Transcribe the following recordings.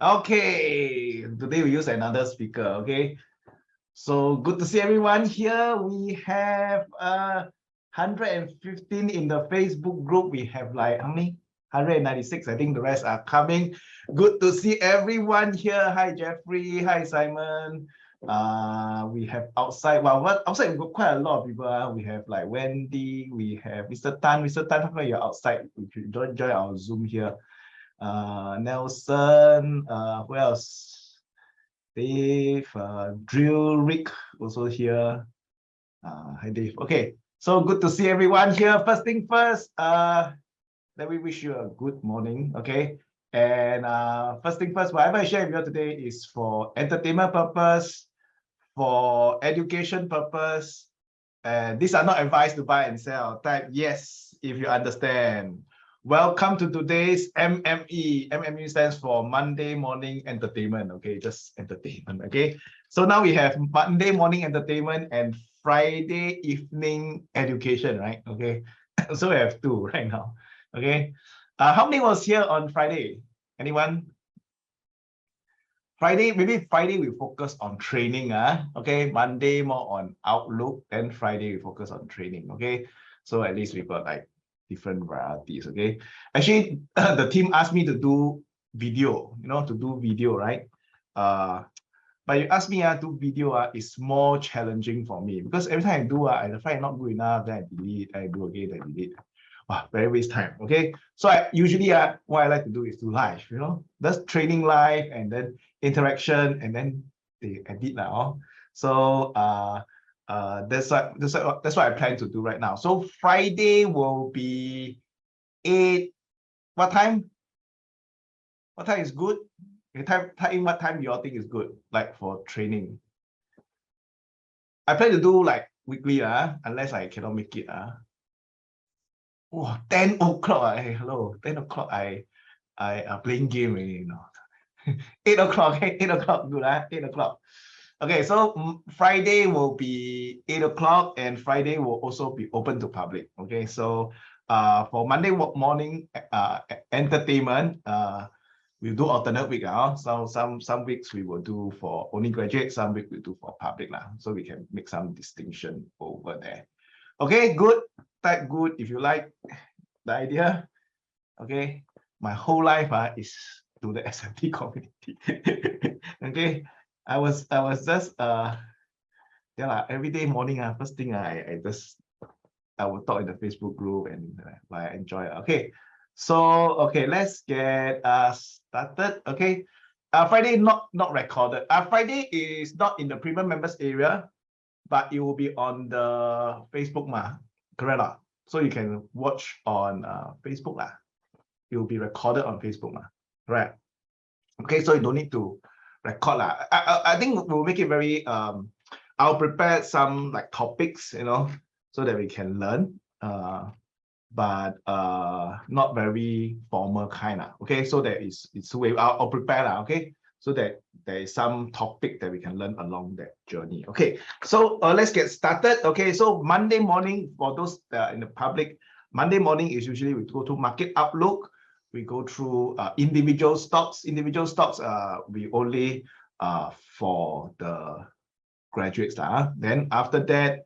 Okay, today we use another speaker. Okay, so good to see everyone here. We have 115 in the Facebook group. We have like how many? 196. I think the rest are coming. Good to see everyone here. Hi Jeffrey. Hi Simon. We have outside. Well, what outside we've got quite a lot of people. We have like Wendy. We have Mr. Tan. Mr. Tan, how come you're outside? You should join our Zoom here. Nelson, who else? Dave, Drill Rick also here. Hi Dave. Okay, so good to see everyone here. First thing first, let me wish you a good morning. Okay, and first thing first, whatever I share with you today is for entertainment purpose, for education purpose, and these are not advice to buy and sell. Type yes if you understand. Welcome to today's MME. MME stands for Monday Morning Entertainment. Okay, just entertainment. Okay, so now we have Monday Morning Entertainment and Friday Evening Education, right? Okay, so we have two right now. Okay, how many was here on Friday? Anyone? Friday, maybe Friday we focus on training. Okay, Monday more on Outlook, then Friday we focus on training. Okay, so at least we got like different varieties. Okay, actually the team asked me to do video, to do video, right? But you ask me to do video is more challenging for me because every time I do I find it not good enough, then I delete, I do again, I delete. Wow, very waste time. Okay, so I usually what I like to do is do live, that's training live and then interaction and then they edit now. So that's what I plan to do right now. So Friday will be 8. What time? What time is good? What time you all think is good? Like for training. I plan to do like weekly, unless I cannot make it. Oh, 10 o'clock. Hey, hello. 10 o'clock. I playing game already, 8 o'clock. Okay, 8 o'clock. Good, 8 o'clock. Okay, so Friday will be 8 o'clock and Friday will also be open to public. Okay, so for Monday morning entertainment, we'll do alternate week. So some weeks we will do for only graduates, some weeks we do for public. So we can make some distinction over there. Okay, good. Type good if you like the idea. Okay, my whole life is to the SMT community. Okay, I was just every day morning first thing I will talk in the Facebook group and I enjoy it. Okay, so let's get started. Okay, Friday not recorded. Friday is not in the premium members area, but it will be on the Facebook correct? So you can watch on Facebook It will be recorded on Facebook right? Okay, so you don't need to record I think we'll make it very I'll prepare some like topics, so that we can learn, but not very formal kind okay, so that it's way I'll prepare okay, so that there is some topic that we can learn along that journey. Okay, so let's get started. Okay, so Monday morning for those in the public, Monday morning is usually we go to market outlook, we go through individual stocks. We only for the graduates then after that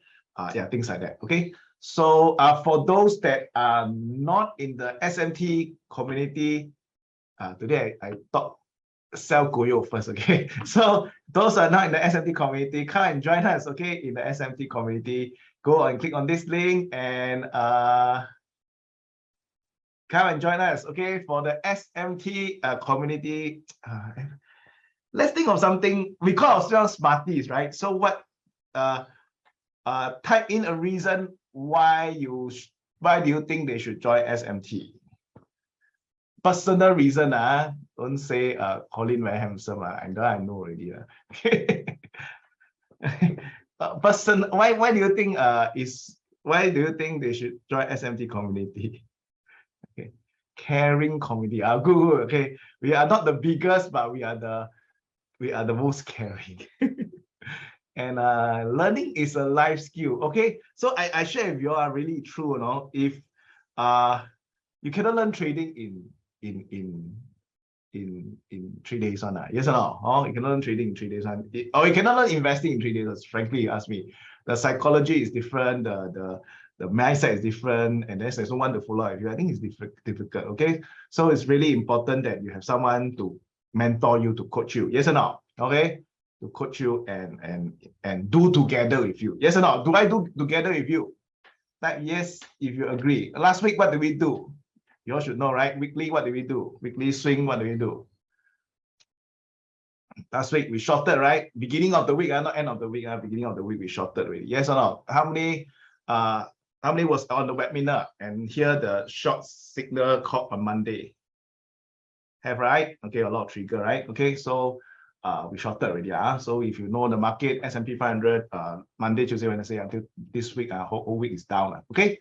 things like that. Okay, so for those that are not in the SMT community, today I thought sell Goyo first. Okay, so those are not in the SMT community, come and join us. Okay, in the SMT community, go and click on this link and come and join us. Okay, for the SMT community, let's think of something. We call ourselves Smarties, right? So what type in a reason why do you think they should join SMT? Personal reason, don't say Collin very handsome. I know already. Why do you think why do you think they should join SMT community? Okay, caring community. Good. Okay, we are not the biggest, but we are the most caring. And learning is a life skill. Okay, so I share with you are really true. If you cannot learn trading in in 3 days on. Yes or no? Oh, you cannot learn trading in 3 days on. Or you cannot learn investing in 3 days. Frankly, you ask me. The psychology is different, the mindset is different, and there's no one to follow you. I think it's difficult. Okay. So it's really important that you have someone to mentor you, to coach you. Yes or no? Okay. To coach you and do together with you. Yes or no? Do I do together with you? Like, yes, if you agree. Last week, what did we do? You all should know, right? Weekly, what do we do? Weekly swing, what do we do? Last week we shorted, right? Beginning of the week, not end of the week. Beginning of the week we shorted already. Yes or no? How many was on the webinar? And here the short signal caught on Monday. Have, right? Okay, a lot of trigger, right? Okay, so we shorted already. So if you know the market, S&P 500, Monday, Tuesday, Wednesday until this week, whole week is down. Okay.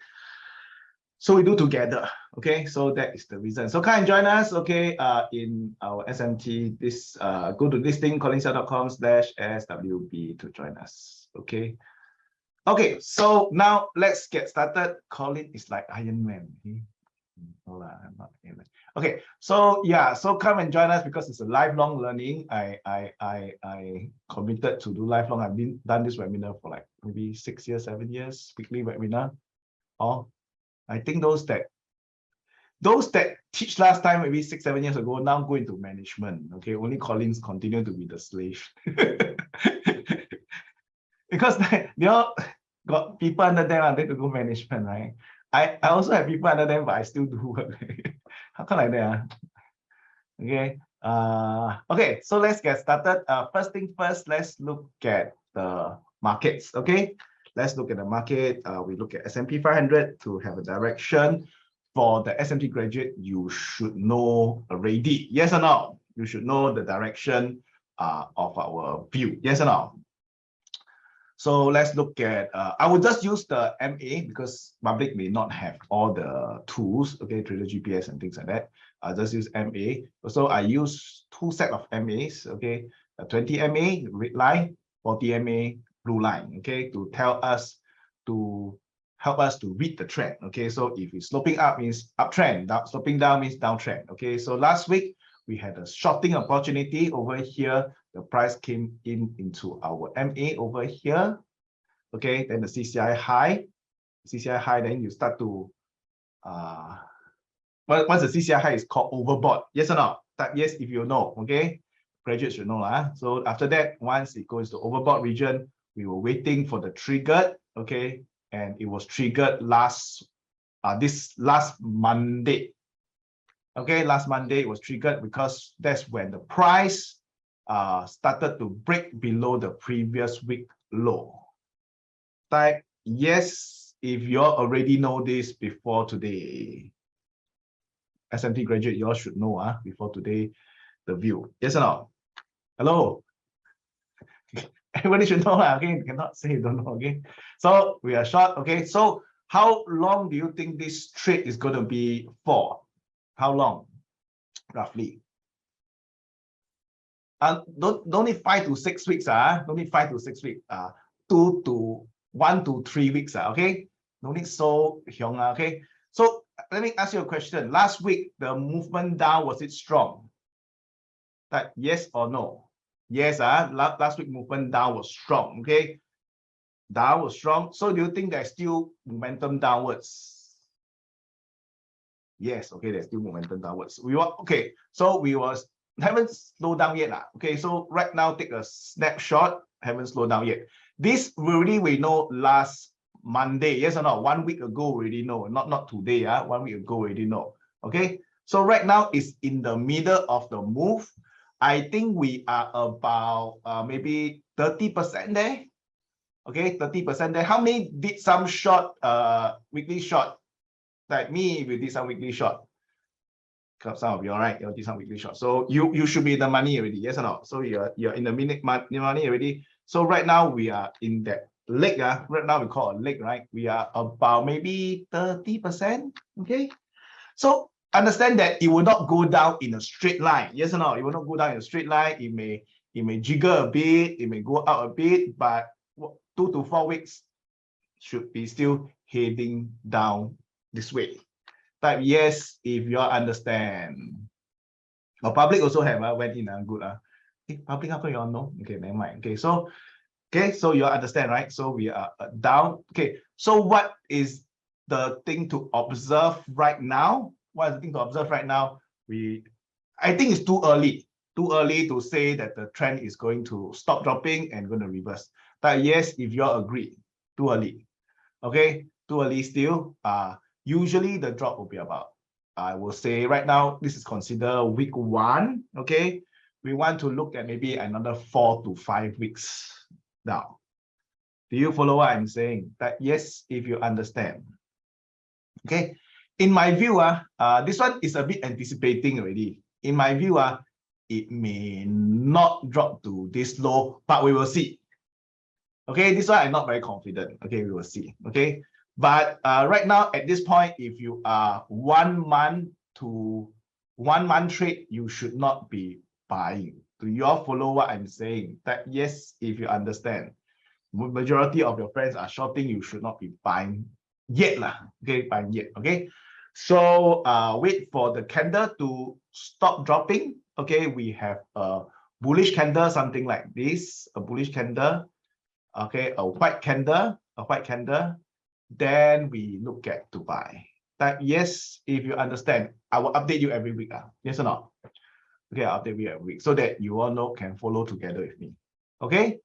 So we do together, okay? So that is the reason. So come and join us, okay? In our SMT, this go to this thing, CollinSeow.com/SWB to join us, okay? Okay, so now let's get started. Collin is like Iron Man. No, I'm not Iron Man. Okay, so yeah, so come and join us because it's a lifelong learning. I committed to do lifelong. I've done this webinar for like maybe 6 years, 7 years, weekly webinar. Oh. I think those that teach last time, maybe 6, 7 years ago, now go into management. Okay, only Collins continue to be the slave. Because they all got people under them, they to go management, right? I also have people under them, but I still do work. How come like that? Okay. Okay, so let's get started. First thing first, let's look at the markets. Okay. Let's look at the market. We look at S&P 500 to have a direction. For the SMT graduate, you should know already. Yes or no? You should know the direction of our view. Yes or no? So let's look at, I will just use the MA because public may not have all the tools, okay, Trader GPS and things like that. I'll just use MA. So I use 2 sets of MAs, okay, 20 MA, red line, 40 MA, blue line, okay, to tell us, to help us to read the trend. Okay, so if it's sloping up means uptrend, sloping down means downtrend. Okay, so last week we had a shorting opportunity over here. The price came into our MA over here. Okay, then the CCI high, then you start to once the CCI high is called overbought. Yes or no? That yes, if you know. Okay, graduates should know. So after that, once it goes to overbought region, we were waiting for the triggered, okay, and it was triggered this last Monday. Okay, last Monday it was triggered because that's when the price started to break below the previous week low. Type yes if you already know this before today. SMT graduate, you all should know before today the view. Yes or no? Hello? Everybody should know. Okay, you cannot say you don't know. Okay, so we are short. Okay, so how long do you think this trade is going to be for? How long, roughly? Don't need 5 to 6 weeks. Don't need 5 to 6 weeks. 1 to 3 weeks. Okay, no need so young. Okay, so let me ask you a question. Last week the movement down, was it strong? That yes or no? Yes, last week movement down was strong. Okay, down was strong. So do you think there's still momentum downwards? Yes, okay, there's still momentum downwards. Okay, so we haven't slowed down yet. Okay, so right now take a snapshot, haven't slowed down yet. This really we know last Monday, yes or no? 1 week ago we already know, not today. 1 week ago we already know. Okay, so right now it's in the middle of the move. I think we are about maybe 30% there. Okay, 30% there. How many did some short, weekly short? Like me, we did some weekly short. Some of you, all right, you did some weekly short. So you should be in the money already, yes or no? So you're in the money already. So right now we are in that leg. Right now we call a leg, right? We are about maybe 30%. Okay, so understand that it will not go down in a straight line. Yes or no? It will not go down in a straight line. It may jiggle a bit, it may go out a bit, but 2 to 4 weeks should be still heading down this way. Type yes if you understand. Or public also have went in good. Okay, public how come you all know? Okay, never mind. Okay, so you understand, right? So we are down. Okay, so what is the thing to observe right now? What is the thing to observe right now? I think it's too early to say that the trend is going to stop dropping and going to reverse. But yes, if you all agree, too early. Okay, too early still. Usually the drop will be about, I will say right now, this is considered week 1. Okay, we want to look at maybe another 4 to 5 weeks now. Do you follow what I'm saying? That yes, if you understand. Okay, in my view, this one is a bit anticipating already. In my view, it may not drop to this low, but we will see. Okay, this one I'm not very confident. Okay, we will see. Okay, but right now at this point, if you are 1 month to 1 month trade, you should not be buying. Do you all follow what I'm saying? That yes, if you understand, majority of your friends are shorting, you should not be buying yet lah. Okay, buying yet. Okay, so wait for the candle to stop dropping. Okay, we have a bullish candle, something like this, a bullish candle. Okay, a white candle, then we look at to buy. That yes, if you understand, I will update you every week. Yes or not? Okay, I'll update you every week so that you all know can follow together with me. Okay,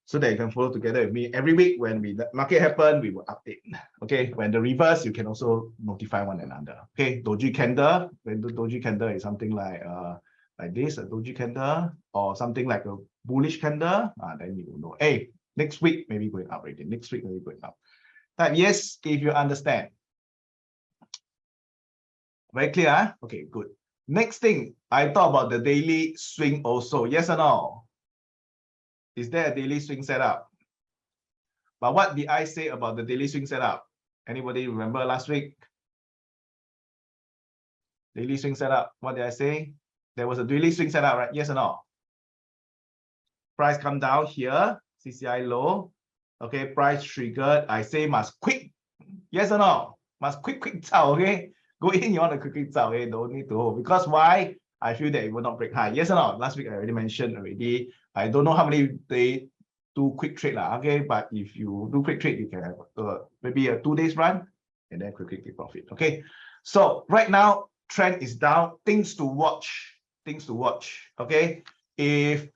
so that you can follow together with me every week. When the market happen, we will update. Okay, when the reverse, you can also notify one another. Okay, doji candle, when the doji candle is something like this, a doji candle, or something like a bullish candle, then you will know, hey, next week maybe going up already. Next week maybe going up. That yes, if you understand. Very clear, huh? Okay, good. Next thing, I talk about the daily swing also. Yes or no? Is there a daily swing setup? But what did I say about the daily swing setup? Anybody remember last week? Daily swing setup. What did I say? There was a daily swing setup, right? Yes or no? Price come down here, CCI low. Okay, price triggered. I say must quick. Yes or no? Must quick zao, okay? Go in, you want to quickly zao, okay? Don't need to hold. Because why? I feel that it will not break high. Yes or no? Last week I already mentioned already. I don't know how many they do quick trade, okay? But if you do quick trade, you can have maybe a 2 days run and then quickly take profit. Okay. So right now, trend is down. Things to watch. Things to watch. Okay. If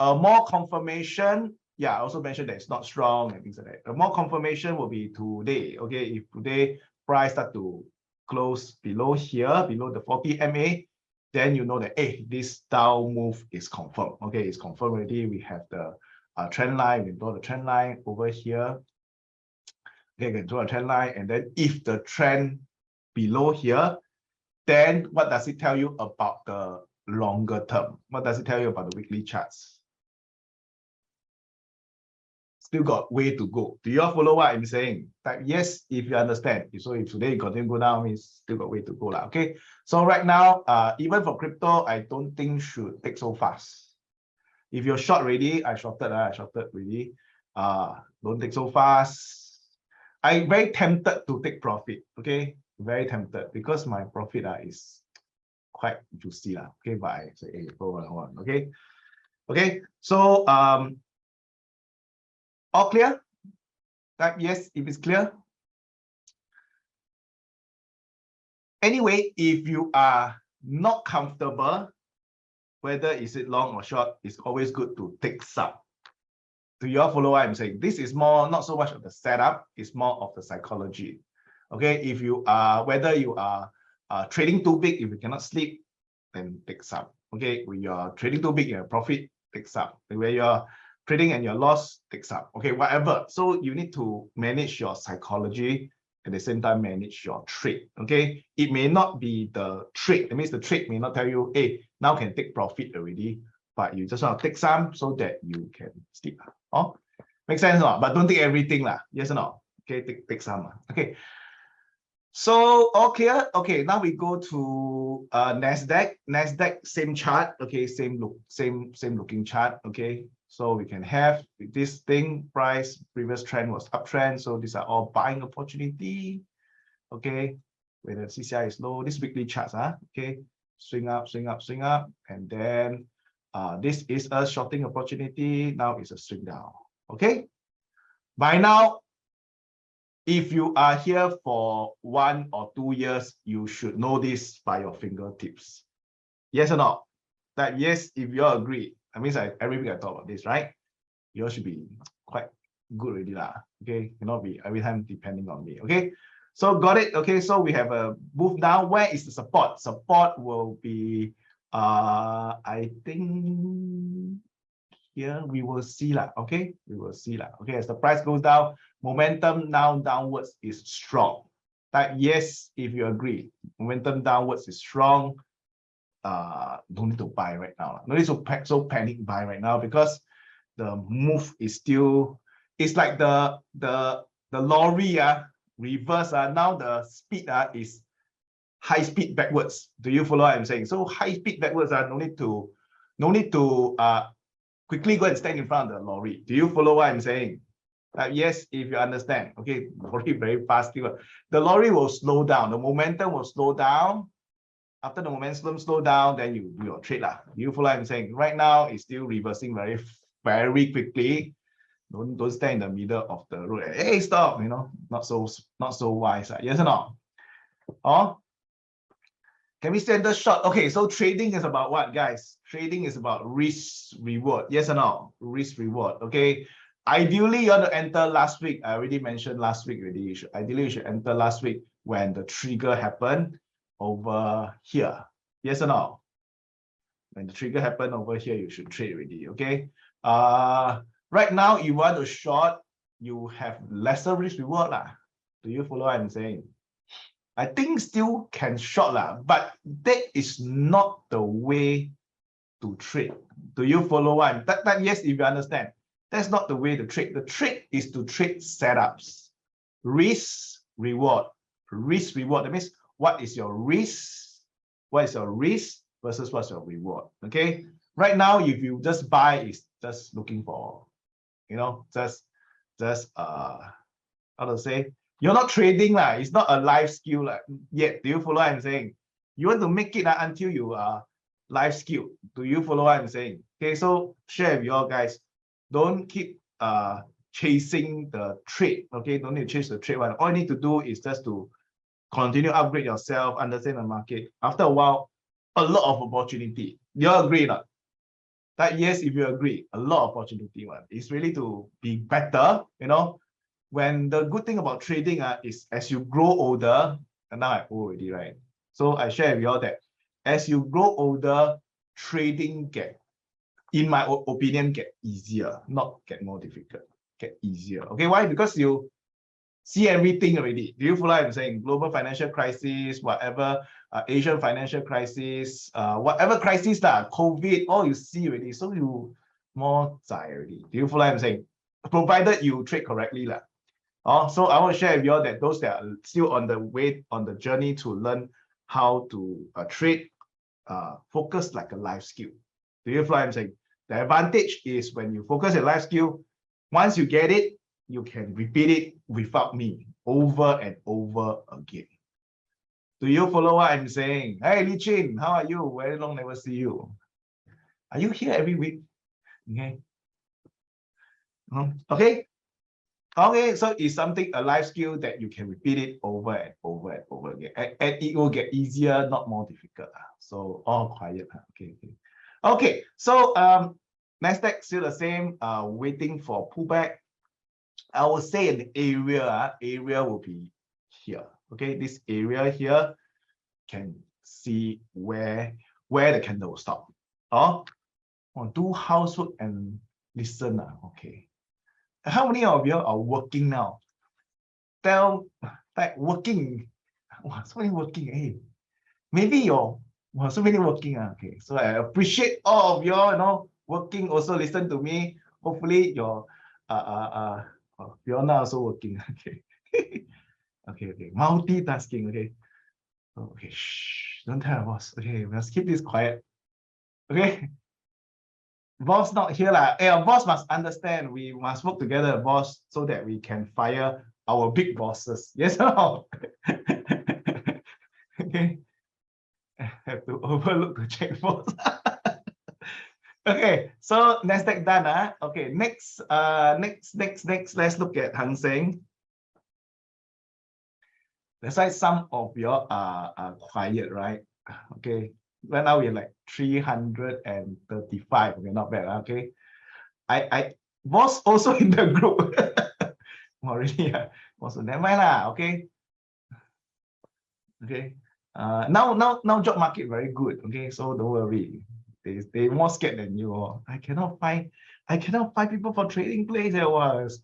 more confirmation, yeah, I also mentioned that it's not strong and things like that. More confirmation will be today. Okay, if today price start to close below here, below the 40 MA, then you know that hey, this down move is confirmed. Okay, it's confirmed already. We have the trend line. We draw the trend line over here. Okay, we can draw a trend line, and then if the trend below here, then what does it tell you about the longer term? What does it tell you about the weekly charts? Still got way to go. Do you all follow what I'm saying? That yes, if you understand. So if today you continue to go down, means still got way to go. Okay. So right now, even for crypto, I don't think should take so fast. If you're short already, I shorted already. Don't take so fast. I'm very tempted to take profit. Okay. Very tempted because my profit is quite juicy. Okay, but I say, hey, hold on. Okay. Okay. So all clear? Type yes if it's clear. Anyway, if you are not comfortable, whether is it long or short, it's always good to take some. Do you all follow what I'm saying? This is more, not so much of the setup, it's more of the psychology. Okay, if you are, whether you are trading too big, if you cannot sleep, then take some. Okay, when you're trading too big, you have profit, take some. When you're trading and your loss, take some. Okay, whatever. So you need to manage your psychology at the same time manage your trade. Okay, it may not be the trade. That means the trade may not tell you, hey, now can take profit already, but you just want to take some so that you can sleep. Oh, makes sense or not? But don't take everything lah. Yes or no? Okay, take some. Okay. So okay, now we go to Nasdaq. Nasdaq, same chart. Okay, same looking chart. Okay, so we can have this thing. Price previous trend was uptrend, so these are all buying opportunity. Okay, when the CCI is low, this weekly charts. Okay, swing up, swing up, swing up, and then this is a shorting opportunity. Now it's a swing down. Okay. By now, if you are here for 1 or 2 years, you should know this by your fingertips. Yes or no? That yes, if you all agree, that means every week I talk about this, right? You all should be quite good already lah. Okay, cannot be every time depending on me. Okay, so got it. Okay, so we have a move down. Where is the support? Support will be I think here we will see lah. Okay, we will see lah. Okay, as the price goes down, momentum now downwards is strong. That yes, if you agree, momentum downwards is strong. Don't need to buy right now. No need to so panic buy right now, because the move is still, it's like the lorry reverse now the speed is high speed backwards. Do you follow what I'm saying? So high speed backwards no need to quickly go and stand in front of the lorry. Do you follow what I'm saying? Yes, if you understand. Okay, lorry very fast. The lorry will slow down. The momentum will slow down. After the momentum slow down, then you do your trade lah. Do you follow what I'm saying? Right now, it's still reversing very quickly. Don't stand in the middle of the road. Hey, stop! You know, not so wise. Yes or no? Oh, can we stand the short? Okay, so trading is about what, guys? Trading is about risk reward. Yes or no? Risk reward. Okay. Ideally, you want to enter last week. I already mentioned last week already. Ideally, you should enter last week when the trigger happened over here. Yes or no? When the trigger happened over here, you should trade already. Okay. Right now, you want to short, you have lesser risk reward lah. Do you follow what I'm saying? I think still can short lah, but that is not the way to trade. Do you follow what I'm that yes, if you understand, that's not the way to trade. The trade is to trade setups. Risk reward. Risk reward. That means what is your risk? What is your risk versus what's your reward? Okay. Right now, if you just buy, it's just looking for, you know, just how to say, you're not trading lah. It's not a life skill yet. Do you follow what I'm saying? You want to make it until you are life skill. Do you follow what I'm saying? Okay, so share with you all guys. Don't keep chasing the trade. Okay, don't need to chase the trade one. All you need to do is just to continue upgrade yourself, understand the market. After a while, a lot of opportunity. You all agree or not? That yes, if you agree, a lot of opportunity one. It's really to be better, you know. When the good thing about trading is as you grow older, and now I'm old already, right? So I share with you all that as you grow older, trading in my opinion, get easier, not get more difficult, get easier. Okay, why? Because you see everything already. Do you follow what I'm saying? Global financial crisis, whatever, Asian financial crisis, whatever crisis COVID, all you see already. So you more zai already. Do you follow what I'm saying? Provided you trade correctly lah. So I want to share with you all that those that are still on the way, on the journey to learn how to trade, focus like a life skill. Do you follow what I'm saying? The advantage is when you focus a life skill, once you get it, you can repeat it without me over and over again. Do you follow what I'm saying? Hey, Li Chin, how are you? Very long never see you. Are you here every week? Okay. Okay. Okay, so it's something, a life skill that you can repeat it over and over and over again. And it will get easier, not more difficult. So all quiet. Okay. Okay, so Nasdaq still the same, waiting for pullback. I will say an area will be here. Okay, this area here can see where the candle will stop. Do housework and listen. Okay. How many of you are working now? Tell like working. Wow, so many working. Hey, maybe you're so many working. Okay, so I appreciate all of you, you know, working. Also listen to me. Hopefully you're Fiona also working. Okay. Okay. Multitasking. Okay. Okay. Shh. Don't tell the boss. Okay, let's keep this quiet. Okay. Boss not here lah. Our boss must understand. We must work together, boss, so that we can fire our big bosses. Yes or no? Okay. have to overlook the checkbox. Okay, so Nasdaq done. Okay, next, let's look at Hang Seng. That's why some of you are quiet, right? Okay, right now we're like 335. Okay, not bad. Okay, I was also in the group. Already, also never mind lah. Okay, okay. Now job market very good. Okay, so don't worry. They more scared than you. I cannot find people for trading place. It was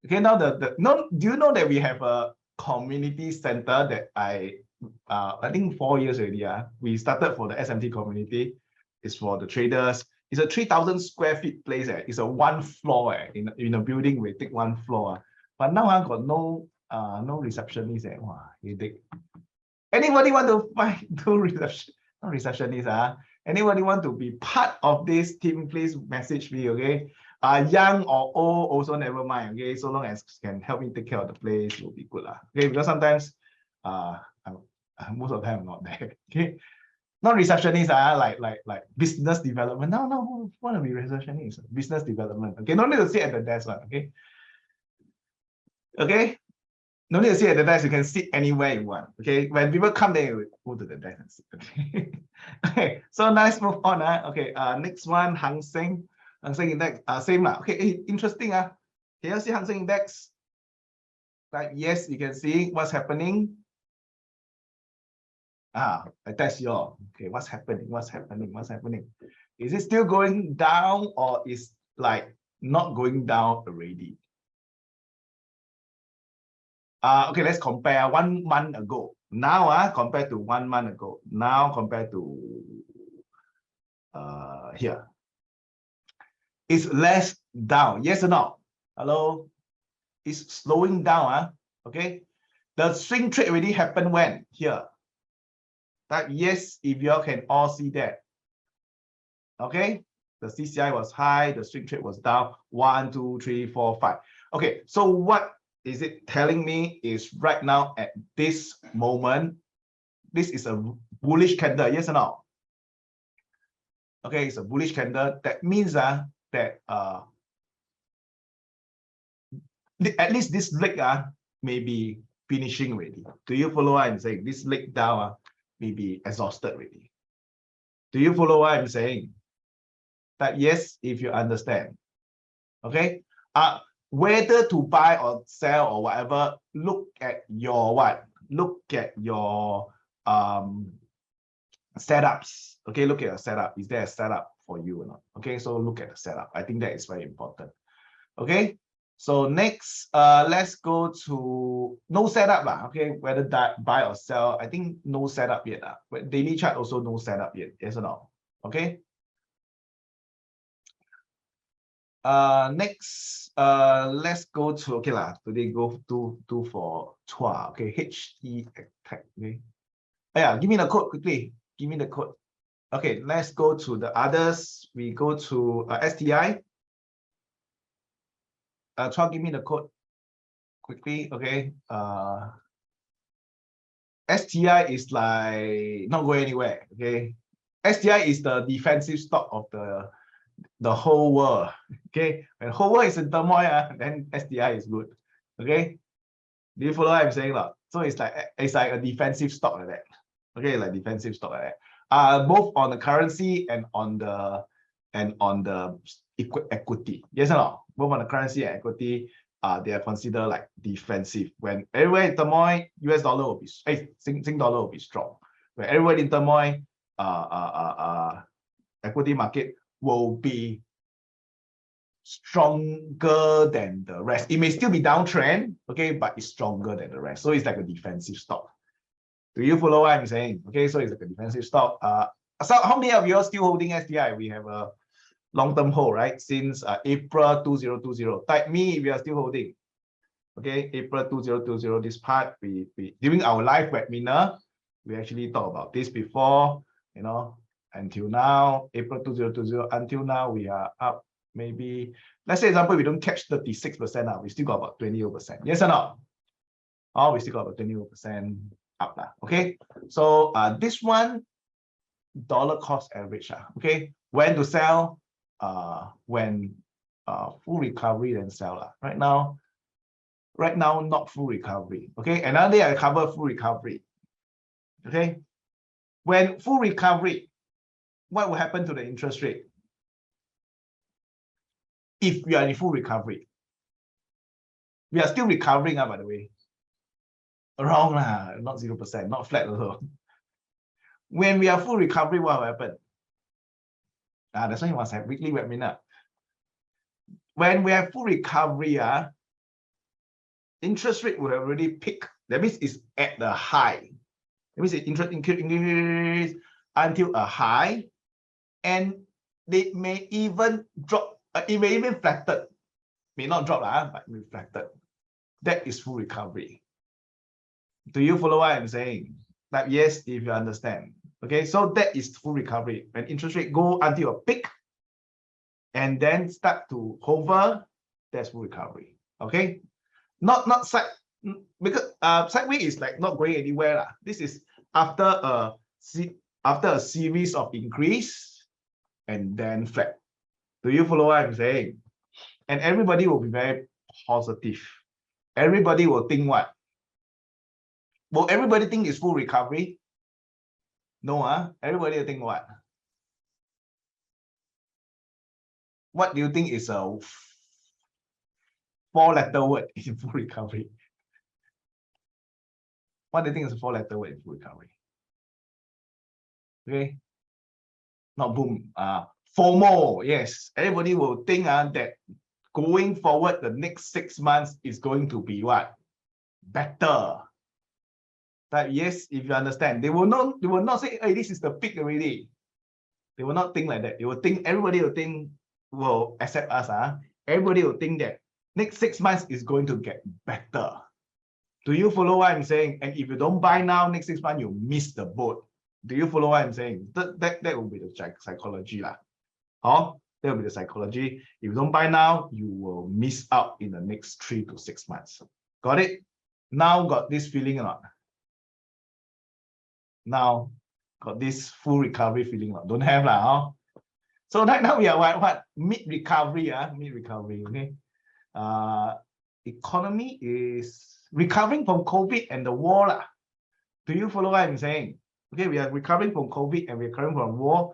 okay. Now no. Do you know that we have a community center that I think 4 years already. We started for the SMT community. It's for the traders. It's a 3,000 square feet place. It's a 1 floor. In a building we take 1 floor. But now I got no receptionist. Wow, anybody want to find receptionist? Anybody want to be part of this team? Please message me. Okay. Young or old also never mind. Okay, so long as can help me take care of the place will be good. Okay, because sometimes most of the time I'm not there. Okay. Not receptionist, like business development. No, want to be receptionist. Business development. Okay, no need to sit at the desk one. Okay. Okay. No need to sit at the desk. You can sit anywhere you want. Okay. When people come, they will go to the desk and sit. Okay. Okay. So let's move on. Okay. Next one, Hang Seng. Hang Seng Index. Same. Okay. Interesting. Can you see Hang Seng Index? Like, yes, you can see what's happening. I test you all. Okay, what's happening? What's happening? What's happening? Is it still going down or is like not going down already? Okay, let's compare 1 month ago. Now, compared to 1 month ago. Now compared to here. It's less down. Yes or no? Hello? It's slowing down. Okay. The swing trade already happened when? Here. That yes, if you all can all see that. Okay, the CCI was high, the swing trade was down 1, 2, 3, 4, 5. Okay, so what is it telling me is right now at this moment, this is a bullish candle, yes or no? Okay, it's a bullish candle. That means that at least this leg may be finishing already. Do you follow what I'm saying? This leg down may be exhausted already. Do you follow what I'm saying? That yes, if you understand. Okay. Whether to buy or sell or whatever, look at your what? Look at your setups. Okay, look at your setup. Is there a setup for you or not? Okay, so look at the setup. I think that is very important. Okay. So next, let's go to no setup. Okay, whether that buy or sell, I think no setup yet. But daily chart also no setup yet. Yes or no? Okay. Next, let's go to today go to for Chua. Okay, HE attack. Okay. Yeah, give me the code quickly. Give me the code. Okay, let's go to the others. We go to STI. Chua, give me the code quickly. Okay. STI is like not going anywhere. Okay. STI is the defensive stock of the whole world. Okay. When the whole world is in turmoil, then STI is good. Okay. Do you follow what I'm saying? So it's like a defensive stock like that. Okay, like defensive stock like that. Both on the currency and on the equity. Yes or no? Both on the currency and equity, they are considered like defensive. When everywhere in turmoil, US dollar will be Sing dollar will be strong. When everywhere in turmoil, equity market will be stronger than the rest. It may still be downtrend, okay, but it's stronger than the rest. So it's like a defensive stock. Do you follow what I'm saying? Okay, so it's like a defensive stock. So how many of you are still holding STI? We have a long-term hold, right? Since April 2020. Type me if you are still holding. Okay, April 2020. This part we during our live webinar, we actually talked about this before. You know, until now, April 2020. Until now, we are up. Maybe let's say example, we don't catch 36%. We still got about 20%. Yes or no? Oh, we still got about 20% up. Okay, so this one dollar cost average. Okay, when to sell? When full recovery, then sell. Right now, not full recovery. Okay, another day I cover full recovery. Okay, when full recovery, what will happen to the interest rate? If we are in full recovery, we are still recovering, by the way. Wrong, not 0%, not flat also. When we are full recovery, what will happen? That's why you must have weekly webinar. When we have full recovery, interest rate will have already peaked. That means it's at the high. That means the interest increase until a high, and they may even drop. It may even flatten. May not drop, but may flatten. That is full recovery. Do you follow what I'm saying? Like, yes, if you understand. Okay, so that is full recovery. When interest rate go until a peak and then start to hover, that's full recovery. Okay, not side, because sideways is like not going anywhere. This is after a series of increase and then flat. Do you follow what I'm saying? And everybody will be very positive. Everybody will think what? Will everybody think it's full recovery? No, everybody will think what? What do you think is a 4-letter word in full recovery? What do you think is a 4-letter word in full recovery? Okay, not boom. FOMO. Yes, everybody will think that going forward, the next 6 months is going to be what? Better. That yes, if you understand, they will not say, hey, this is the peak already. They will not think like that. They will think, everybody will think, well, except us, everybody will think that next 6 months is going to get better. Do you follow what I'm saying? And if you don't buy now, next 6 months, you miss the boat. Do you follow what I'm saying? That will be the psychology. That will be the psychology. If you don't buy now, you will miss out in the next 3 to 6 months. Got it? Now got this feeling or not? Now got this full recovery feeling or not? Don't have lah. So right now we are what? Mid-recovery, mid-recovery, okay? Economy is recovering from COVID and the war. Do you follow what I'm saying? Okay, we are recovering from COVID and we're recovering from war.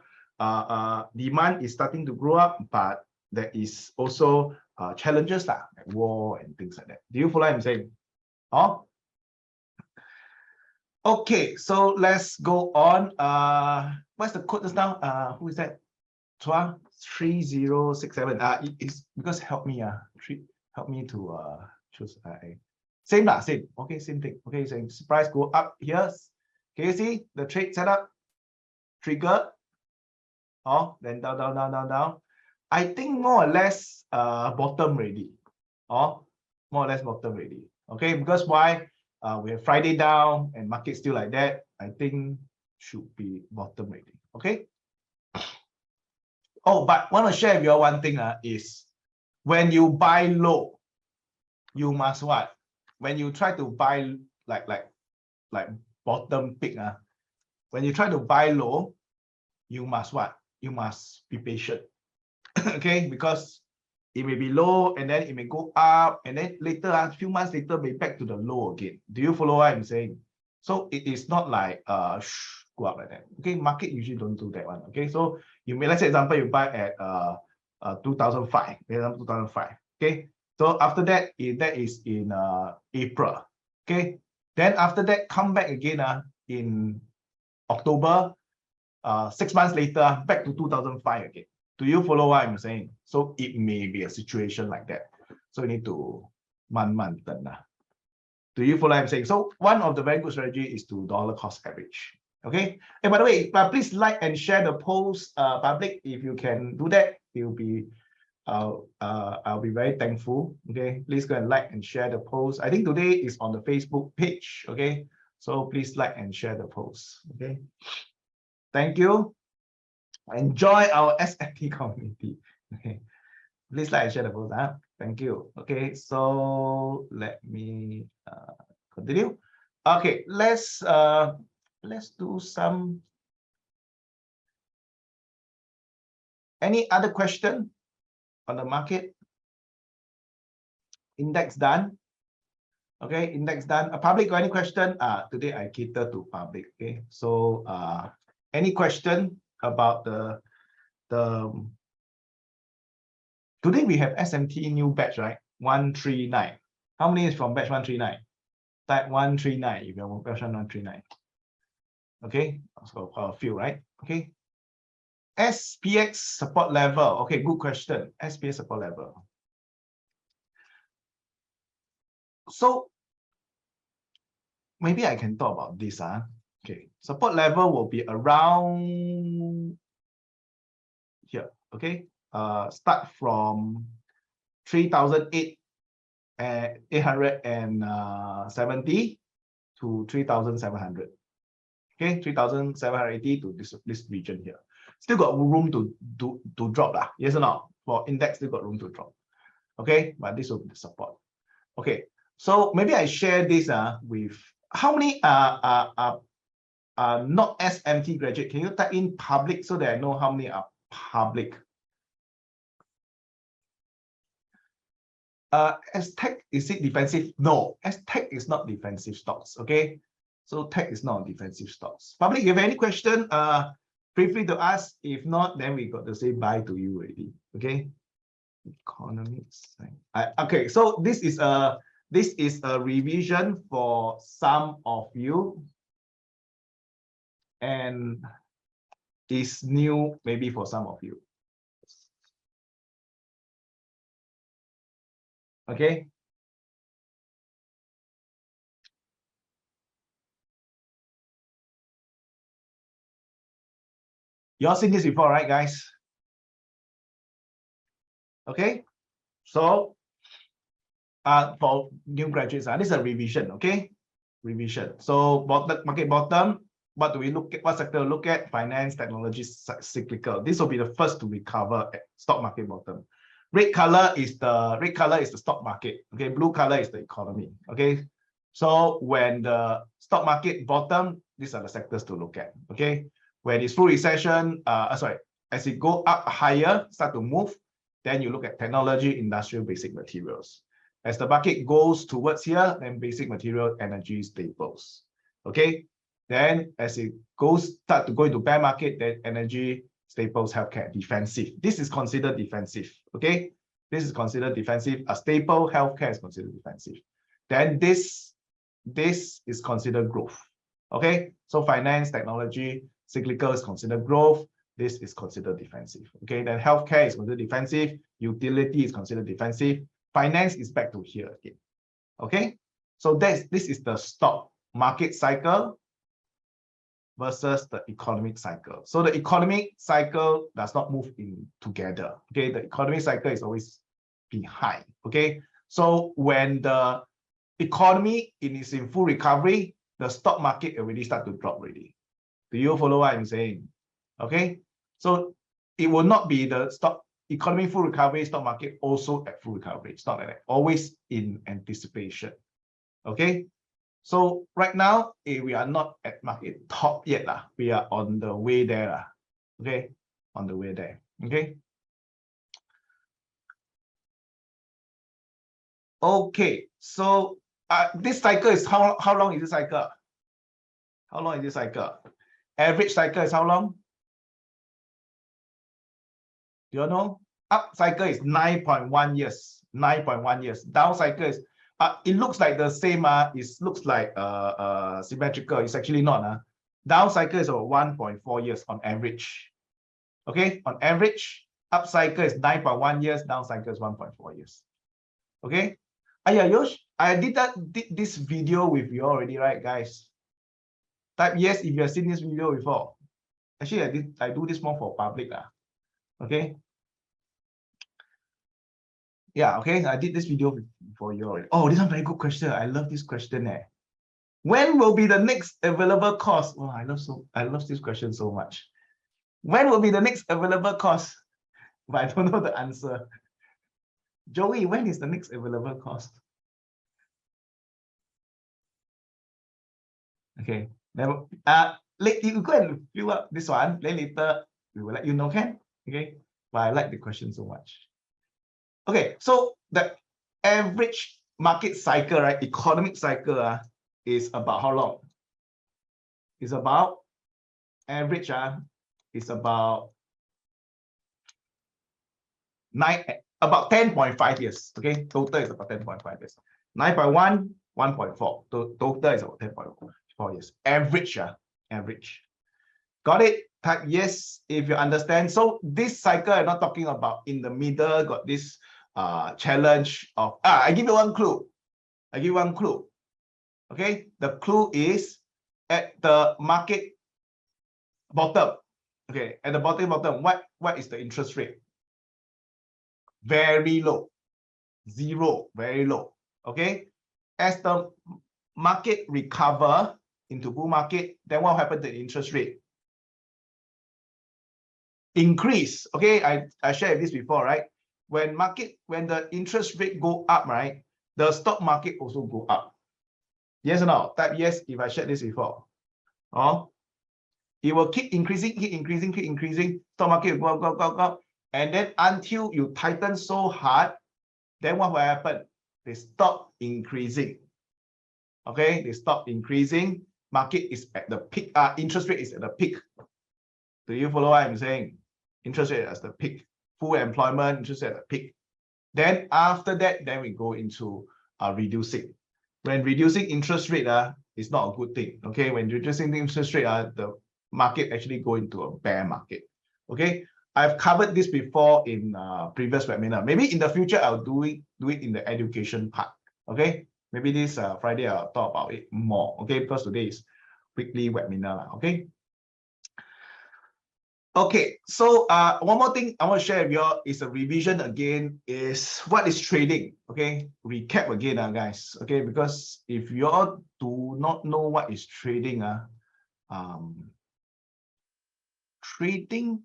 Demand is starting to grow up, but there is also challenges like war and things like that. Do you follow what I'm saying? Okay, so let's go on. What's the code just now? Who is that? 3067. It's because help me. Help me to choose. Same. Okay, same thing. Okay, so price go up here. Can you see the trade setup? Trigger. Then down. I think more or less bottom ready. More or less bottom ready. Okay, because why? We have Friday down and market still like that. I think should be bottom ready. Okay. But want to share with you one thing is when you buy low, you must what? When you try to buy like bottom peak, when you try to buy low, you must what? You must be patient. Okay, because it may be low and then it may go up and then later, a few months later, may back to the low again. Do you follow what I'm saying? So it is not like go up like that. Okay, market usually don't do that one. Okay, so you may, let's say example, you buy at 2005, 2005. Okay, so after that, that is in April. Okay, then after that, come back again in October. 6 months later, back to 2005 again. Do you follow what I'm saying? So it may be a situation like that. So you need to man. Do you follow what I'm saying? So one of the very good strategy is to dollar cost average. Okay. And by the way, please like and share the post, public. If you can do that, it will be I'll be very thankful. Okay. Please go and like and share the post. I think today is on the Facebook page. Okay. So please like and share the post. Okay. Thank you. Enjoy our SFT community. Okay. Please like and share the post. Thank you. Okay, so let me continue. Okay, let's do some. Any other question on the market? Index done. Okay, index done. Public, got any question? Today I cater to public. Okay, so any question about the today we have SMT new batch, right? 139. How many is from batch 139? Type 139 if you're version 139. Okay, so quite a few, right? Okay. SPX support level. Okay, good question. SPX support level. So maybe I can talk about this. Okay, support level will be around here. Okay, start from 3,870 to 3,700. Okay, 3,780 to this region here. Still got room to drop lah. Yes or no? For index, still got room to drop. Okay, but this will be the support. Okay, so maybe I share this with how many not SMT graduate. Can you type in public so that I know how many are public? As tech, is it defensive? No, as tech is not defensive stocks. Okay, so tech is not defensive stocks. Public, if you have any question, feel free to ask. If not, then we got to say bye to you already. Okay, economics. Okay, so this is a revision for some of you, and is new maybe for some of you. Okay. You all seen this before, right, guys? Okay. So, for new graduates, this is a revision. Okay, revision. So, market bottom. What do we look at? What sector look at? Finance, technology, cyclical. This will be the first to recover at stock market bottom. Red color is the stock market. Okay, blue color is the economy. Okay, so when the stock market bottom, these are the sectors to look at. Okay, when it's full recession, as it go up higher, start to move, then you look at technology, industrial, basic materials. As the market goes towards here, then basic material, energy, staples. Okay, then as it start to go into bear market, then energy, staples, healthcare, defensive. This is considered defensive. Okay, this is considered defensive. A staple, healthcare is considered defensive. Then this is considered growth. Okay, so finance, technology, cyclical is considered growth. This is considered defensive. Okay, then healthcare is considered defensive. Utility is considered defensive. Finance is back to here again. Okay, so this is the stock market cycle versus the economic cycle. So the economic cycle does not move in together. Okay, the economic cycle is always behind. Okay, so when the economy is in full recovery, the stock market already start to drop already. Do you follow what I'm saying? Okay, so it will not be the stock economy full recovery, stock market also at full recovery. It's not like that. Always in anticipation. Okay, so right now we are not at market top yet lah. We are on the way there lah. Okay, on the way there. Okay. Okay, so this cycle is how long is this cycle? How long is this cycle? Average cycle is how long? Do you know? Up cycle is 9.1 years. 9.1 years. Down cycle is it looks like the same. It looks like symmetrical. It's actually not. Down cycle is 1.4 years on average. Okay, on average, up cycle is 9.1 years. Down cycle is 1.4 years. Okay. Yosh, I did this video with you already, right, guys? Type yes if you have seen this video before. Actually, I do this more for public. Okay. Yeah, okay. I did this video for you already. Oh, this is a very good question. I love this question. When will be the next available course? Oh, I love this question so much. When will be the next available course? But I don't know the answer. Joey, when is the next available course? Okay. Then you go and fill up this one. Then later we will let you know, okay? Okay. But I like the question so much. Okay, so the average market cycle, right? Economic cycle is about how long? It's about average is about about 10.5 years. Okay, total is about 10.5 years. 9.1, 1.4. Total is about 10.4 years. Average, average. Got it? Type yes if you understand. So this cycle, I'm not talking about in the middle, got this challenge of I give you one clue. I give you one clue. Okay, the clue is at the market bottom. Okay, at the bottom, what is the interest rate? Very low. Zero, very low. Okay, as the market recover into bull market, then what happened to the interest rate? Increase. Okay, I shared this before, right? When the interest rate go up, right, the stock market also go up. Yes or no? Type yes if I shared this before. Oh, it will keep increasing, keep increasing. Stock market will go up, and then until you tighten so hard, then what will happen? They stop increasing. Okay, they stop increasing. Market is at the peak. Interest rate is at the peak. Do you follow what I'm saying? Interest rate at the peak. Full employment, interest rate at the peak. Then after that, then we go into reducing. When reducing interest rate is not a good thing. Okay, when reducing the interest rate, the market actually go into a bear market. Okay, I've covered this before in previous webinar. Maybe in the future I'll do it in the education part. Okay, maybe this Friday I'll talk about it more. Okay, because today is weekly webinar. Okay. Okay, so one more thing I want to share with you all is a revision again, is what is trading. Okay, recap again, guys. Okay, because if you all do not know what is trading, trading,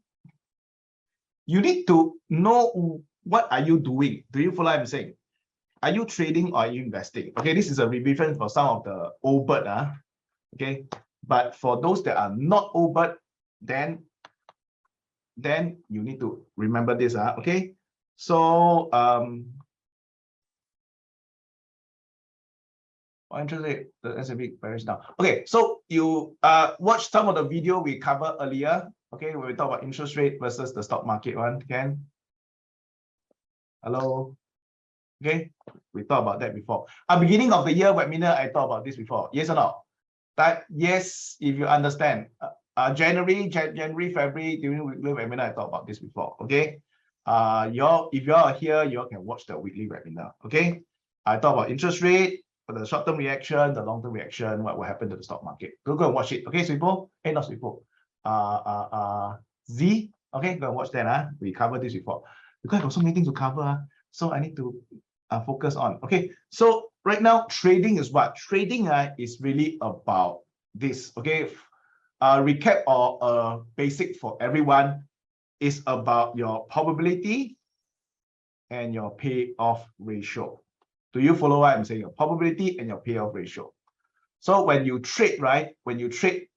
you need to know what are you doing. Do you follow what I'm saying? Are you trading or are you investing? Okay, this is a revision for some of the old bird. Okay, but for those that are not old bird, then you need to remember this. Okay, so interest rate, the S&P varies down. Okay, so you watch some of the video we covered earlier. Okay, when we talk about interest rate versus the stock market one. Ken, hello. Okay, we talked about that before. Beginning of the year webinar, I talked about this before. Yes or no? That yes, if you understand. January, February, during weekly webinar, I talked about this before. Okay, if you are here, you can watch the weekly webinar. Okay, I talk about interest rate, the short-term reaction, the long-term reaction, what will happen to the stock market. Go and watch it. Okay, Swipo. Hey, not Swipo. Z. Okay, go and watch that. We covered this before. Because I got so many things to cover, so I need to focus on. Okay, so right now, trading is what? Trading is really about this. Okay. Recap or basic for everyone is about your probability and your payoff ratio. Do you follow what I'm saying? Your probability and your payoff ratio. So when you trade, right? When you trade,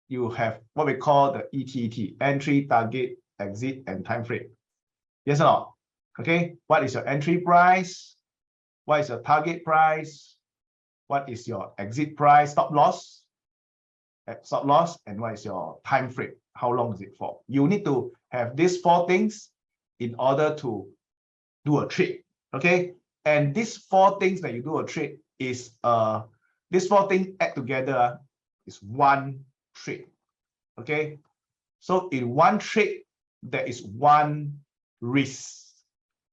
you have what we call the ETT, entry, target, exit, and time frame. Yes or no? Okay. What is your entry price? What is your target price? What is your exit price? Stop loss, and what is your time frame? How long is it for? You need to have these four things in order to do a trade. Okay, and these four things that you do a trade is these four things add together is one trade. Okay, so in one trade there is one risk.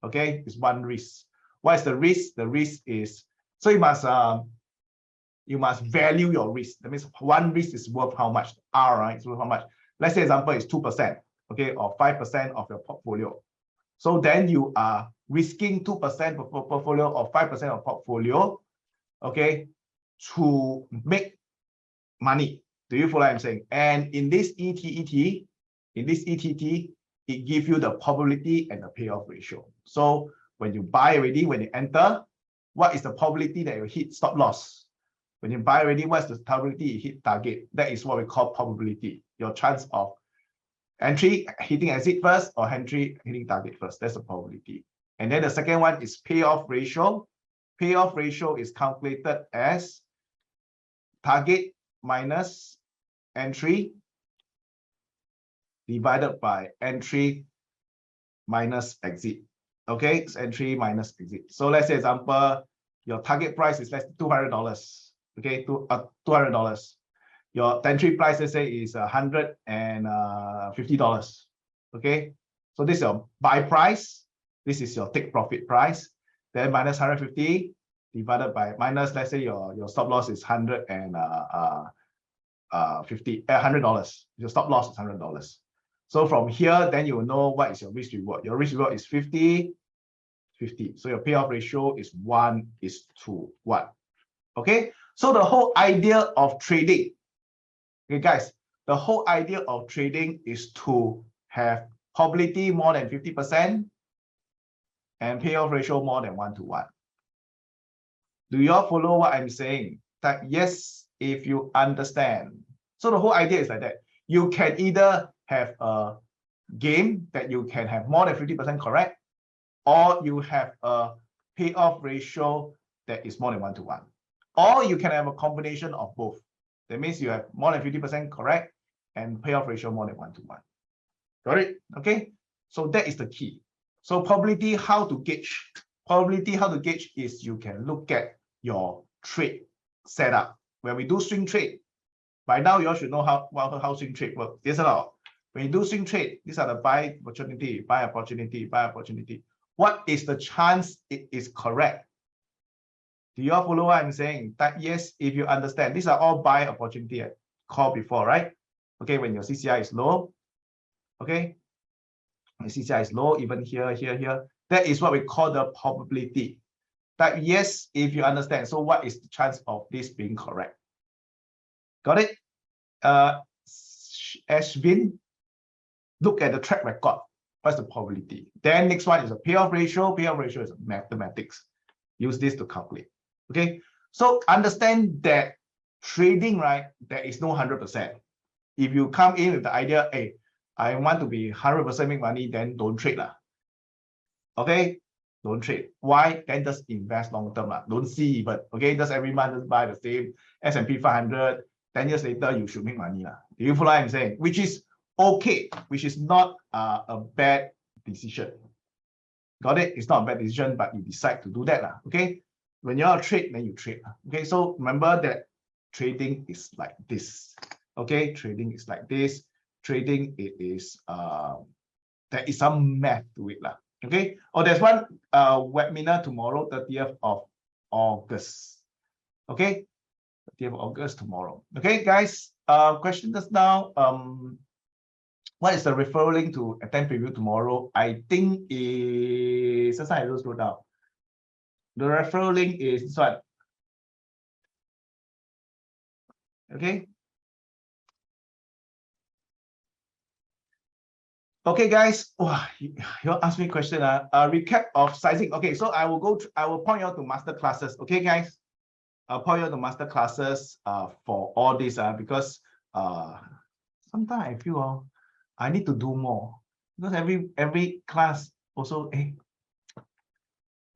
Okay, it's one risk. What is the risk? The risk is, so you must value your risk. That means one risk is worth how much? R, right? It's worth how much? Let's say example is 2%, okay, or 5% of your portfolio. So then you are risking 2% of portfolio or 5% of portfolio, okay, to make money. Do you follow what I'm saying? And in this ETT, it gives you the probability and the payoff ratio. So when you buy already, when you enter, what is the probability that you hit stop loss? When you buy already, what's the probability you hit target? That is what we call probability. Your chance of entry hitting exit first or entry hitting target first. That's the probability. And then the second one is payoff ratio. Payoff ratio is calculated as target minus entry divided by entry minus exit. Okay, it's entry minus exit. So let's say example, your target price is let's $200. Okay, $200. Your entry price, let's say, is $150. Okay, so this is your buy price. This is your take profit price. Then minus 150 divided by minus, let's say your stop loss is $100. Your stop loss is $100. So from here, then you will know what is your risk reward. Your risk reward is 50, 50. So your payoff ratio is 1:1. Okay, so the whole idea of trading, okay, guys, the whole idea of trading is to have probability more than 50% and payoff ratio more than 1:1. Do you all follow what I'm saying? That yes, if you understand. So the whole idea is like that. You can either have a game that you can have more than 50% correct, or you have a payoff ratio that is more than 1:1. Or you can have a combination of both. That means you have more than 50% correct and payoff ratio more than 1:1. Got it? Okay. So that is the key. So probability, how to gauge? Probability, how to gauge is you can look at your trade setup. When we do swing trade, by now you all should know how swing trade works. Yes or no? When you do swing trade, these are the buy opportunity, buy opportunity, buy opportunity. What is the chance it is correct? Do you all follow what I'm saying? That yes, if you understand, these are all buy opportunity I called before, right? Okay, when your CCI is low, okay, when CCI is low, even here, that is what we call the probability. That yes, if you understand, so what is the chance of this being correct? Got it? Ashvin, look at the track record. What's the probability? Then next one is a payoff ratio. Payoff ratio is mathematics. Use this to calculate. Okay, so understand that trading, right, there is no 100%. If you come in with the idea, hey, I want to be 100% make money, then don't trade lah. Okay, don't trade. Why? Then just invest long term lah. Don't see even. Okay, just every month just buy the same S&P 500. 10 years later, you should make money lah. Do you follow what I'm saying? Which is okay, which is not a bad decision. Got it? It's not a bad decision, but you decide to do that lah. Okay, when you're a trade, then you trade. Okay, so remember that trading is like this. Okay, trading is like this. Trading, it is there is some math to it lah. Okay, there's one webinar tomorrow, 30th of August. Okay, 30th of August tomorrow. Okay, guys, question just now, what is the referral link to attend preview tomorrow? I think is, I just wrote down. The referral link is this one. Okay. Okay, guys. Oh, you asked me a question. Recap of sizing. Okay, so I will point you out to master classes. Okay, guys. I'll point you out to master classes for all this because sometimes I feel I need to do more because every class also.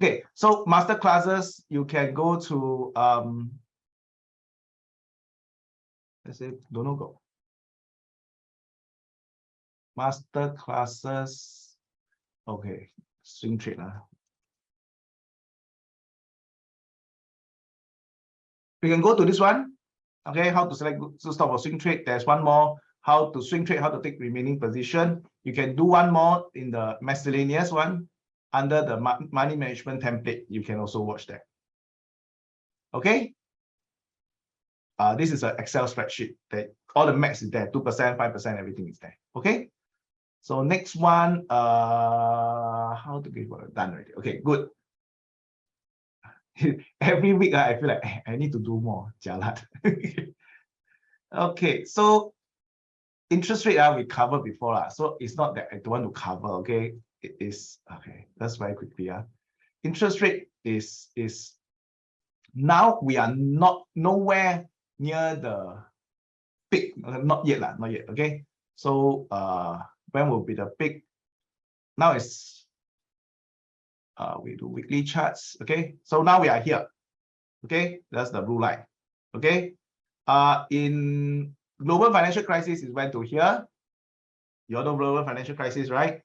Okay, so master classes, you can go to let's say go. Master classes. Okay, swing trade. We can go to this one. Okay, how to select to stop or swing trade. There's one more. How to swing trade, how to take remaining position. You can do one more in the miscellaneous one under the money management template. You can also watch that. Okay. This is an Excel spreadsheet that all the max is there. 2%, 5%, everything is there. Okay. So next one, how to get done already. Okay, good. Every week I feel like I need to do more. Jalat. Okay, so interest rate we covered before. So it's not that I don't want to cover. Okay, it is okay. That's very quickly. Interest rate is Now we are nowhere near the peak, not yet lah, not yet. Okay, so when will be the peak? Now it's we do weekly charts. Okay, so now we are here. Okay, that's the blue line. Okay, in global financial crisis, it went to here. You all know global financial crisis, right?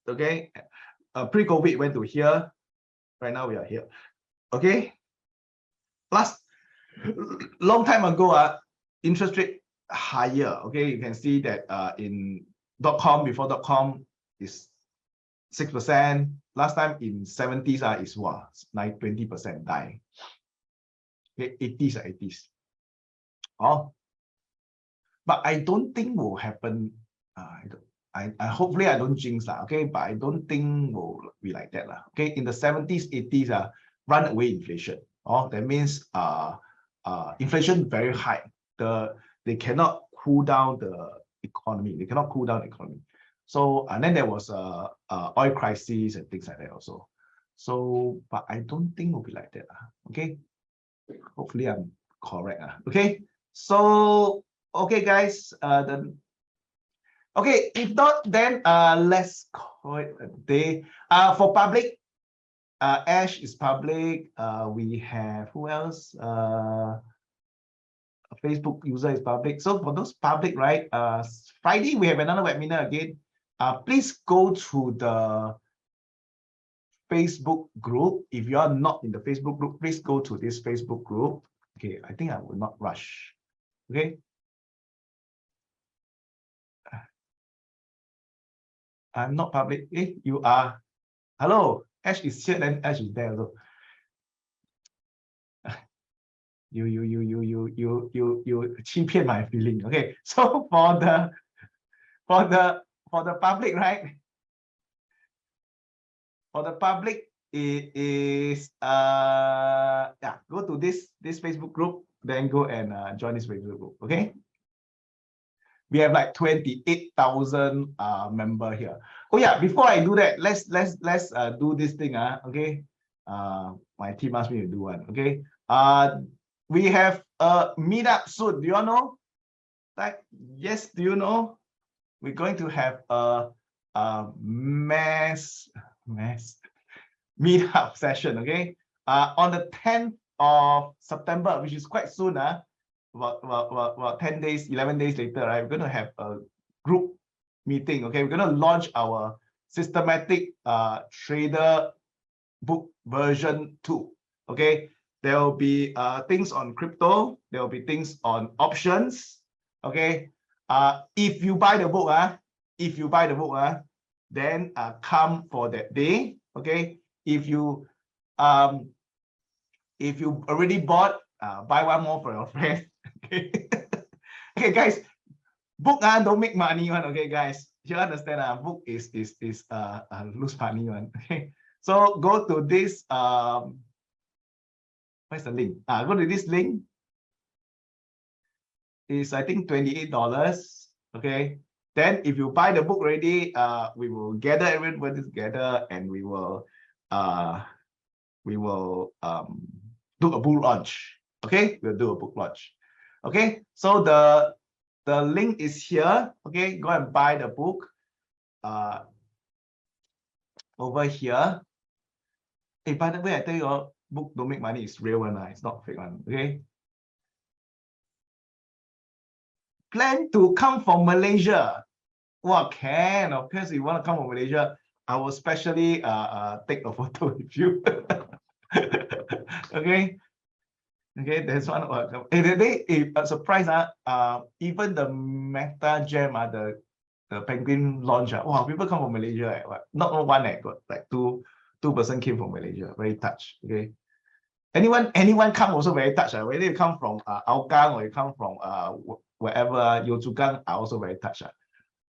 Okay, pre-COVID went to here. Right now we are here. Okay, long time ago, interest rate higher. Okay, you can see that in .com, before .com is 6%. Last time in 70s is what, 20% die. Okay, 80s. Oh, but I don't think will happen. I hopefully I don't jinx that. Okay, but I don't think will be like that lah. Okay, in the 70s, 80s, runaway inflation. Oh, that means inflation very high. They cannot cool down the economy. They cannot cool down the economy. So and then there was a oil crisis and things like that also. So, but I don't think will be like that. Okay, hopefully I'm correct. Okay, so okay guys, okay, if not, then let's call it a day. For public, Ash is public. We have who else? Facebook user is public. So for those public, right? Friday we have another webinar again. Please go to the Facebook group. If you are not in the Facebook group, please go to this Facebook group. Okay, I think I will not rush. Okay. I'm not public. You are. Hello, Ash is here, then Ash is there also. You cheat my feeling. Okay, so for the public, right? For the public, it is yeah, go to this Facebook group, then go and join this Facebook group. Okay. We have like 28,000 member here. Oh yeah, before I do that, let's do this thing. Okay. My team asked me to do one. Okay. We have a meetup soon. Do you all know? Like, yes, do you know? We're going to have a mass meetup session. Okay. On the 10th of September, which is quite soon. About 10 days, 11 days later, right? We're going to have a group meeting. Okay, we're going to launch our systematic trader book version 2. Okay, there will be things on crypto, there will be things on options. Okay, if you buy the book, then come for that day. Okay, if you already bought, buy one more for your friend. Okay. Okay, guys, book don't make money one. Okay, guys, you understand? Book is lose money one. Okay, so go to this where's the link? Go to this link. Is I think $28. Okay, then if you buy the book already, we will gather everybody together and we will do a book launch. Okay, we'll do a book launch. Okay, so the link is here. Okay, go and buy the book over here. Hey, by the way, I tell you all, book don't make money. It's real one. It's not fake one. Okay. Plan to come from Malaysia. Well, can of course you want to come from Malaysia, I will specially take a photo with you. Okay. Okay, there's one. A surprise. Even the Meta Jam, the Penguin launch. Wow, people come from Malaysia. Not one, got like two person came from Malaysia. Very touched. Okay. Anyone come also very touched. Whether you come from Hougang or you come from wherever, Yio Chu Kang, are also very touched.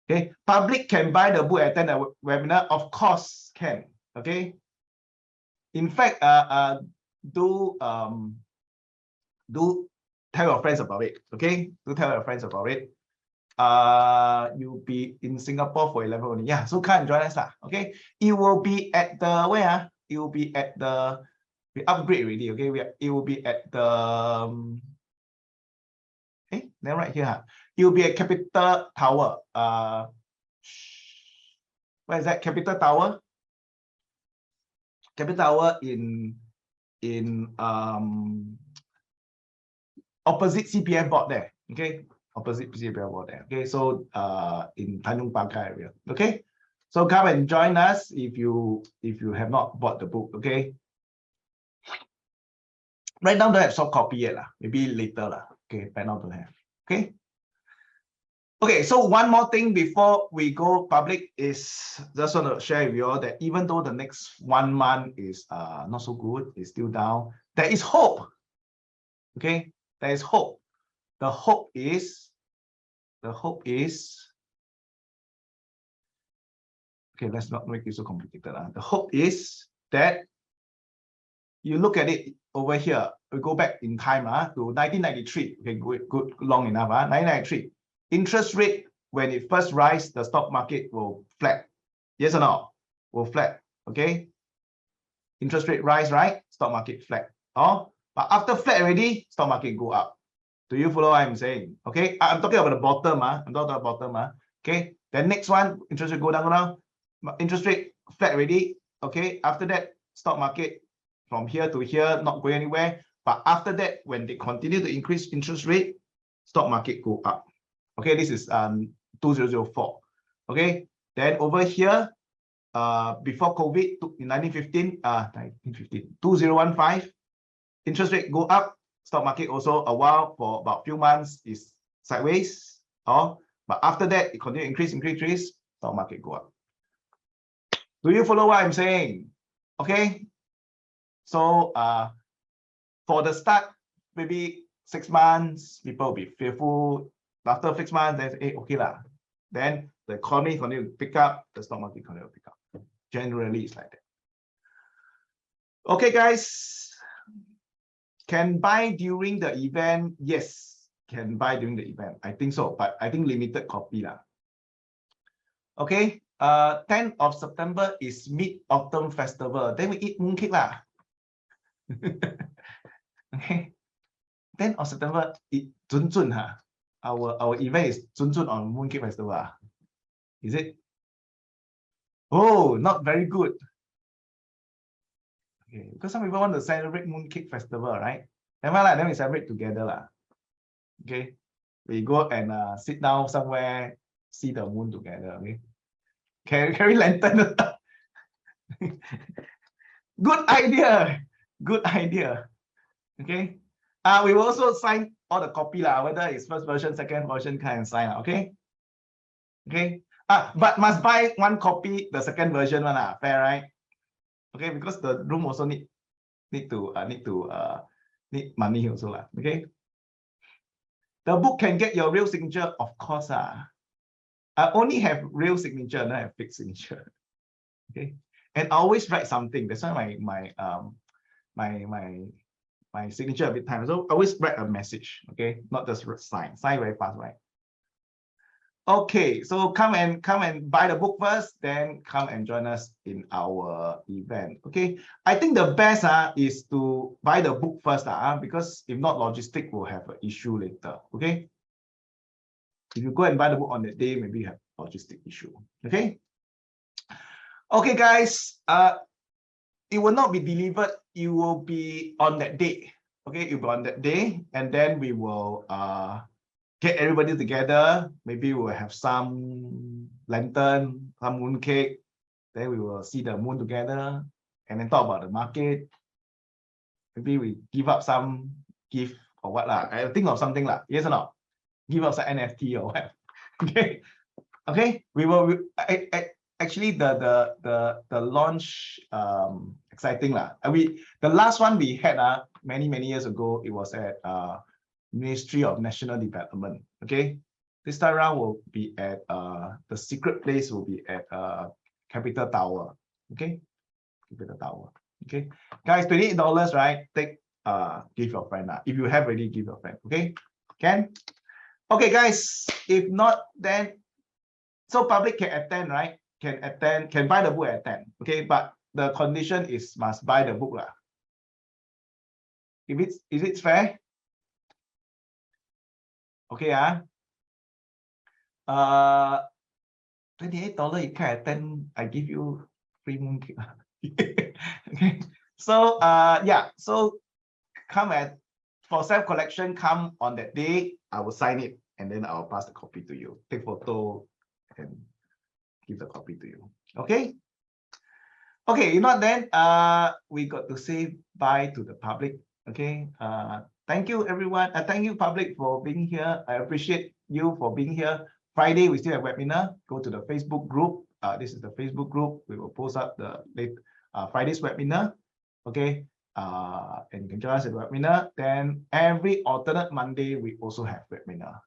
Okay, public can buy the book, attend the webinar. Of course, can. Okay. In fact, do tell your friends about it. Okay, do tell your friends about it. You'll be in Singapore for 11 only. Yeah, so come and join us. Okay, it will be at the where? It will be at the We upgrade already, okay? It will be at the then right here. It will be at Capital Tower. Where is that? Capital Tower? Capital Tower in opposite CPF board there. Okay, opposite CPF board there. Okay, so in Tanjung Pagar area. Okay, so come and join us if you have not bought the book. Okay. Right now don't have soft copy yet lah. Maybe later lah. Okay, right now don't have. Okay. Okay, so one more thing before we go public is just want to share with you all that even though the next 1 month is not so good, it's still down, there is hope. Okay, there is hope. The hope is okay, let's not make it so complicated. The hope is that you look at it over here. We go back in time to 1993. Okay, good, long enough. 1993. Interest rate, when it first rise, the stock market will flat. Yes or no? Will flat. Okay. Interest rate rise, right? Stock market flat. Oh, but after flat already, stock market go up. Do you follow what I'm saying? Okay. I'm talking about the bottom. I'm talking about the bottom. Okay. Then next one, interest rate go down. Interest rate flat already. Okay. After that, stock market from here to here, not going anywhere. But after that, when they continue to increase interest rate, stock market go up. Okay, this is 2004. Okay, then over here, before COVID in 2015, interest rate go up, stock market also a while for about few months is sideways. But after that, it continue increase, stock market go up. Do you follow what I'm saying? Okay, so for the start, maybe 6 months, people will be fearful. After 6 months, then say, hey, okay lah. Then the economy continue to pick up, the stock market continue to pick up. Generally, it's like that. Okay, guys. Can buy during the event? Yes, can buy during the event. I think so, but I think limited copy lah. Okay. 10th of September is Mid-Autumn Festival. Then we eat mooncake lah. Okay. 10th of September, it Zun ha. Our event is Zun on Mooncake Festival. Is it? Oh, not very good. Okay, because some people want to celebrate Mooncake Festival, right? Then we celebrate together lah. Okay, we go and sit down somewhere, see the moon together. Okay, carry lantern. Good idea. Good idea. Okay. We will also sign all the copy lah, whether it's first version, second version, kind of sign. Okay. Okay. But must buy 1 copy, the second version one. Fair, right? Okay, because the room also need money also lah. Okay. The book can get your real signature, of course. I only have real signature, not have fixed signature. Okay. And I always write something. That's why my signature a bit time. So I always write a message. Okay, not just sign very fast, right? Okay, so come and buy the book first, then come and join us in our event. Okay, I think the best is to buy the book first, because if not, logistic will have an issue later. Okay, if you go and buy the book on that day, maybe you have logistic issue. Okay. Okay, guys. It will not be delivered. It will be on that day. Okay, it will be on that day, and then we will get everybody together. Maybe we'll have some lantern, some moon cake. Then we will see the moon together, and then talk about the market. Maybe we give up some gift or what lah. I think of something lah. Yes or no? Give us an NFT or what? Okay, okay. We will. Actually, the launch exciting lah. The last one we had many years ago, it was at Ministry of National Development. Okay, this time around will be at the secret place will be at Capital Tower. Okay, Capital Tower. Okay, guys, $28, right? Take give your friend if you have already, give your friend. Okay, can? Okay, guys. If not, then so public can attend, right? Can attend, can buy the book at 10. Okay, but the condition is must buy the book lah. Is it fair? Okay, $28 you can attend. I give you free mooncake. Okay. So yeah, so come for self-collection, come on that day. I will sign it and then I'll pass the copy to you. Take photo and give the copy to you. Okay. Okay, then we got to say bye to the public. Okay. Thank you everyone. Thank you public for being here. I appreciate you for being here. Friday we still have webinar. Go to the Facebook group. This is the Facebook group. We will post up the late Friday's webinar. Okay. And you can join us at the webinar. Then every alternate Monday we also have webinar.